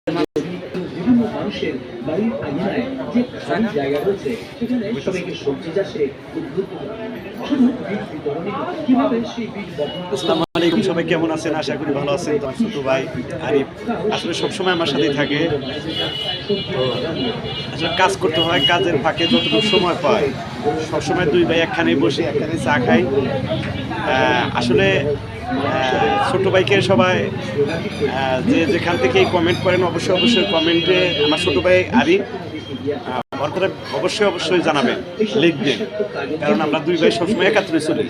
বিভিন্ন মানুষের বাড়ির আঙিনায় যে খালি জায়গা রয়েছে সেখানে সবাইকে সবজি চাষে উদ্বুদ্ধ করা হয়। শুধু বীজ বিতরণই নয়, কিভাবে সেই বীজ বপন করতে হয়। আসসালামু আলাইকুম, সবাই কেমন আছেন? আশা করি ভালো আছেন। তোমার ছোট ভাই আরিফ আসলে সবসময় আমার সাথেই থাকে। তো আসলে কাজ করতে হয়, কাজের ফাঁকে যতটুকু সময় পায় সবসময় দুই ভাই একখানে বসে একখানে চা খাই। আসলে ছোট ভাইকে সবাই যে যেখান থেকে কমেন্ট করেন অবশ্যই কমেন্টে আমার ছোট ভাই আরিফ অর্থাৎ অবশ্যই জানাবেন, লিখবেন, কারণ আমরা দুই ভাই সবসময় একাত্রে চলি।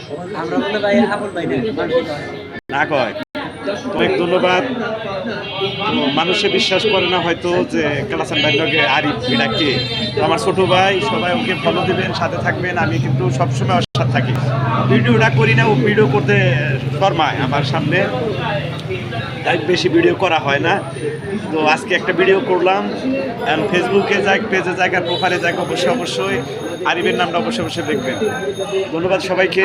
না কয় অনেক ধন্যবাদ। তো মানুষে বিশ্বাস করে না হয়তো যে কালাসান ভাইকে আরিফ এটাকে, তো আমার ছোট ভাই, সবাই ওকে ফলো দেবেন, সাথে থাকবেন। আমি কিন্তু সবসময় ওর সাথে থাকি, ভিডিওটা করি না, ও ভিডিও করতে শর্মায় আমার সামনে, তাই বেশি ভিডিও করা হয় না। তো আজকে একটা ভিডিও করলাম, ফেসবুকে যাক, পেজে যাক, আর প্রোফাইলে যাক, অবশ্যই আরিফের নামটা অবশ্যই দেখবেন। ধন্যবাদ সবাইকে।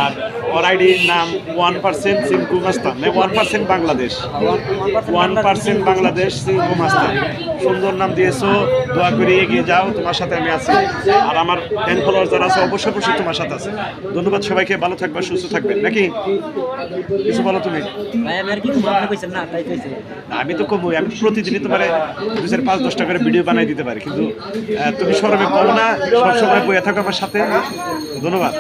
আর ওর আইডির নাম 1% সিনকু মাস্তান, 1% বাংলাদেশ, 1% বাংলাদেশ সিনকু মাস্তান। সুন্দর নাম দিয়েছো, দোয়া করে এগিয়ে যাও, তোমার সাথে আমি আছি। আর আমার ফ্যান ফলোয়ার যারা আছে অবশ্যই তোমার সাথে আছে। ধন্যবাদ সবাইকে, ভালো থাকবে, সুস্থ থাকবেন। নাকি কিছু বলো তুমি? আমি তো কমই, আমি প্রতিদিনই তোমার 2-5-10 টাকা করে ভিডিও বানাই দিতে পারি, কিন্তু তুমি শরমে পাবো না, সবসময় বইয়া থাকো আমার সাথে। ধন্যবাদ।